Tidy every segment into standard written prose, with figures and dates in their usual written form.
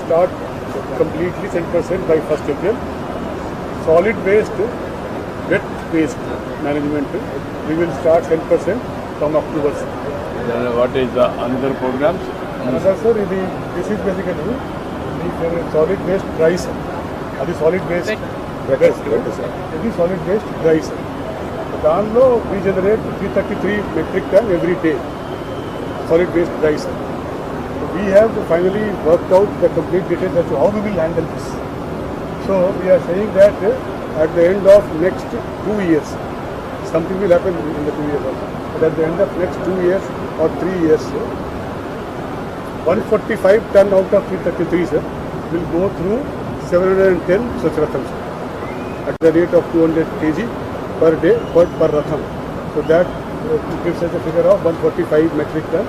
start completely 10% by 1st April. Solid waste, wet waste management, we will start 10% from October. What is the another programs? Another sir, this is basically the solid waste dry sir. That is solid waste wet sir. It is solid waste dry sir. దానిలో we generate 333 metric ton every day. Solid waste dry sir. We have finally worked out the complete details as to how we will handle this. So we are saying that at the end of next 2 years, something will happen in the 2 years also. But at the end of next 2 years or 3 years, 145 ton out of 333 sir will go through 710 Swachh Ratham sir, at the rate of 200 kg per day per Ratham. So that gives us a figure of 145 metric ton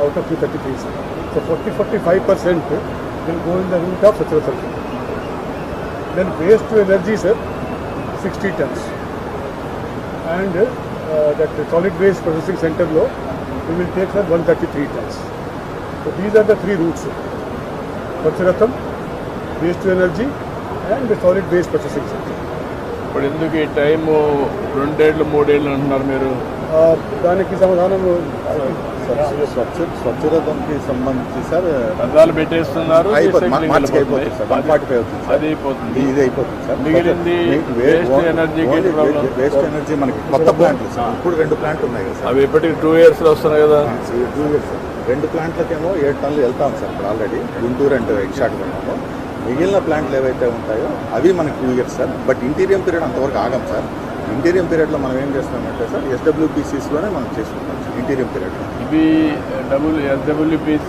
out of 333 sir. So 45% will go in the route of Swachh Ratham sir. Then waste to energy sir, 60 tons. And that solid waste processing center low, we will take sir 133 tons. So these are the 3 routes sir. Swachh Ratham, waste to energy and the solid waste processing center. ఇప్పుడు ఎందుకు ఈ time 2 ఏళ్ళు 3 ఏళ్ళు అంటున్నారు మీరు? దానికి సమాధానం స్వచ్ఛ రథంకి సంబంధించి సార్ రథాలు పెట్టేస్తున్నారు, మార్చికి అయిపోతుంది సార్, 145 అవుతుంది అది అయిపోతుంది, ఇది అయిపోతుంది సార్. మిగిలింది వేస్ట్ ఎనర్జీ మనకి కొత్త ప్లాంట్లు సార్, ఇప్పుడు 2 ప్లాంట్లు ఉన్నాయి కదా సార్. అవి ఇప్పటికి 2 years లో వస్తున్నాయి కదా. 2 years సార్. 2 ప్లాంట్లకేమో 7 టన్నులు వెళ్తాం సార్ ఇప్పుడు ఆల్రెడీ, గుంటూరు అండ్ విశాఖపట్నంలో. మిగిలిన ప్లాంట్లు ఏవైతే ఉంటాయో అవి మనకి 2 years sir. But interim period అంతవరకు ఆగం సార్. ఇంటీరియం పీరియడ్లో మనం ఏం చేస్తామంటే సార్, SWPCస్లోనే మనం చేసుకుంటాం సార్ ఇంటీరియం పీరియడ్లో. ఇవి SWPC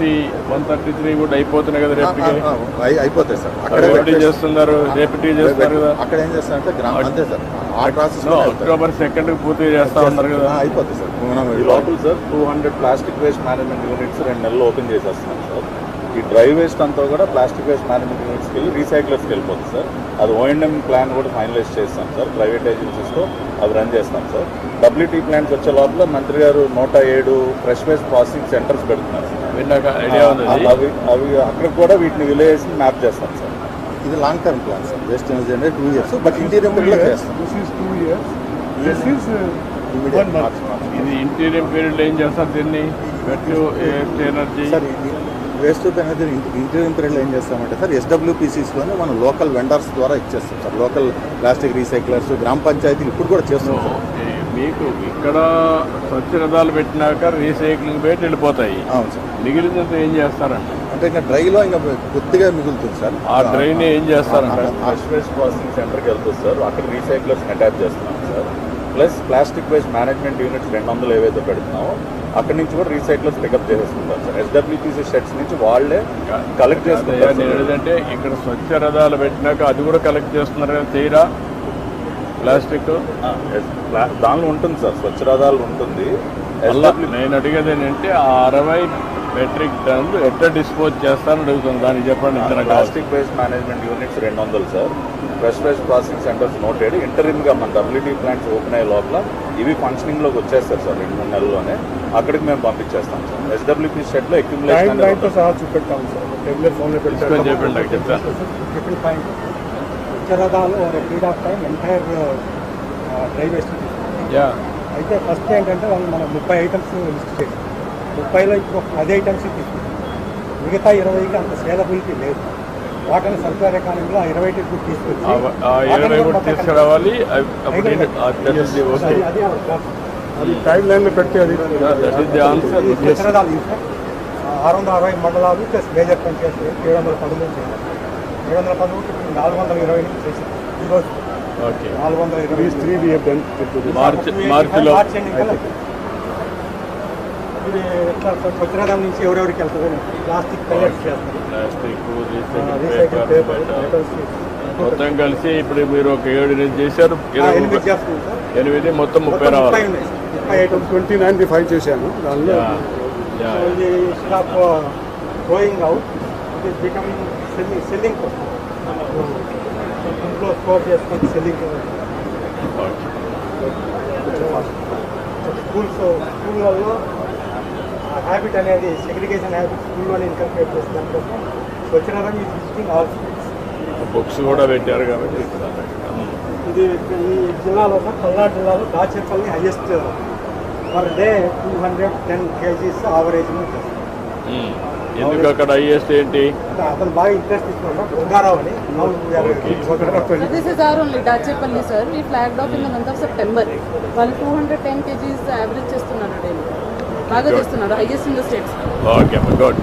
133 కూడా అయిపోతున్నాయి కదా, రేపటికి అయిపోతాయి సార్. అక్కడ చేస్తున్నారు, రేపటికి చేస్తారు కదా. అక్కడ ఏం చేస్తారంటే అంతే సార్, ఆ ప్రాసెస్ October 2nd పూర్తి చేస్తా ఉన్నారు కదా. అయిపోతుంది సార్. మనం ఈ లోపల sir 200 plastic waste management units 2 నెలలు ఓపెన్ చేసేస్తున్నాం సార్. ఈ డ్రై వేస్ట్ అంతా కూడా ప్లాస్టిక్ వేస్ట్ మేనేజ్మెంట్ యూనిట్స్కి వెళ్ళి రీసైక్లర్స్కి వెళ్ళిపోతుంది సార్. అది O&M ప్లాన్ కూడా ఫైనలైజ్ చేస్తాం సార్. ప్రైవేట్ ఏజెన్సీస్తో అవి రన్ చేస్తాం సార్. WT ప్లాంట్స్ వచ్చే లోపల మంత్రి గారు 107 ఫ్రెష్ వేస్ట్ ప్రాసెసింగ్ సెంటర్స్ పెడుతున్నారు సార్. అవి అక్కడ కూడా వీటిని విలేజ్ మ్యాప్ చేస్తాం సార్. ఇది long term plan sir. Waste energy అంటే 2 years, బట్ ఇంటీరియం చేస్తాం. This is 2 years. This is 1 month. ఇది ఇంటీరియం పీరియడ్ ఏం చేస్తారు దీన్ని? Waste energy sir, waste energy interim పీరియడ్లో ఏం చేస్తామంటే సార్, SWPCస్లోనే మనం లోకల్ వెండర్స్ ద్వారా ఇచ్చేస్తాం సార్. లోకల్ ప్లాస్టిక్ రీసైక్లర్స్, గ్రామ పంచాయతీలు ఇప్పుడు కూడా చేస్తాం సార్. మీకు ఇక్కడ స్వచ్ఛ రథాలు పెట్టినాక రీసైక్లింగ్ పెట్టి వెళ్ళిపోతాయి. అవును సార్. మిగిలినంత ఏం చేస్తారంట అంటే ఇంకా డ్రైలో ఇంకా కొద్దిగా మిగులుతుంది సార్. ఆ డ్రైన్ ఏం చేస్తారంట? ఫ్రెష్ వేస్ట్ ప్రాసెసింగ్ సెంటర్కి వెళ్తుంది సార్. అక్కడ రీసైక్లర్స్ని అటాచ్ చేస్తున్నాం sir. Plus plastic waste management units 200 ఏవైతే పెడుతున్నామో అక్కడి నుంచి కూడా రీసైక్లర్స్ పికప్ చేసేసుకుంటారు సార్. SWPC షెడ్స్ నుంచి వాళ్ళే కలెక్ట్ చేసుకుంటారు. నేను ఏంటంటే ఇక్కడ స్వచ్ఛ రథాలు పెట్టినాక అది కూడా కలెక్ట్ చేస్తున్నారు కదా, చేయరా? ప్లాస్టిక్ దానిలో ఉంటుంది సార్, స్వచ్ఛ రథాలు ఉంటుంది. నేను అడిగేది ఏంటంటే ఆ 60 మెట్రిక్ టన్లు ఎట్లా డిస్పోజ్ చేస్తారని అడుగుతుంది. దానికి చెప్పండి. Plastic waste management units 200 sir. Fresh waste processing centres 107. ఇంటరిమ్గా మన WT ప్లాంట్స్ ఓపెన్ అయ్యే లోపల ఇవి ఫంక్షనింగ్లోకి వచ్చేస్తారు సార్ 2-3 నెలల్లోనే. అక్కడికి మేము పంపించేస్తాం సార్. SWP షెడ్లో అక్యుములేషన్ సహా చూపెట్టాం సార్. రెగ్యులర్ ఫోన్లో చెప్పండి, నాకు చెప్తాను. రథాలు period of time entire dry waste. అయితే ఫస్ట్ ఏంటంటే వాళ్ళు మనం 30 ఐటమ్స్ లిస్ట్ చేసి 30లో ఇప్పుడు 10 ఐటమ్స్ తీసుకుంటాం. మిగతా 20కి అంత సేలబిలిటీ లేదు. వాటిని సర్క్యులర్ ఎకానమీలో 20 తీసుకొచ్చి తీసుకురావాలి. అది టైం లైన్లో పెడితే అది 660 మండలాలు ప్లస్ మేజర్ పంచాయతీ 713 చేయాలి. 713 420 నుంచి చేసాం. ఈరోజు 420 మార్చిలో ఇది ఎట్లా స్వచ్ఛరథం నుంచి ఎవరెవరికి వెళ్తుంది? ప్లాస్టిక్ కలెక్ట్ చేస్తారు, రీసైకిల్ పేపర్, మొత్తం కలిసి ఇప్పుడు మీరు ఒక 7 చేశారు. 8 చేస్తుంది సార్. 8 మొత్తం 30 రావాలి. 29 చేశాను. దానిలో stop going out, it is becoming selling ఇంట్లో స్టోర్ చేసుకొని సెల్లింగ్. స్కూళ్ళల్లో హ్యాబిట్ అనేది సెగ్రిగేషన్ హ్యాబిట్ స్కూల్లోనే ఇన్కల్కేట్ చేసే దానికోసం స్వచ్ఛనగరం ఈ విజిటింగ్ ఆల్ స్టేట్స్. బుక్స్ కూడా పెట్టారు కాబట్టి ఇది ఈ జిల్లాలో పల్నాడు జిల్లాలో Dachepalli highest per day 210 kgs average చేస్తారు. ఎందుకు అక్కడ హైయెస్ట్ ఏంటి? అంటే అతను బాగా ఇంట్రెస్ట్ తీసుకున్నాడు గంగారావు అని. This is our only Dachepalli, sir. We flagged off in the month of September. వాళ్ళు 210 kgs యావరేజ్ చేస్తున్నారు డైలీ. బాగా చేస్తున్నారు, highest in the states. Okay, good.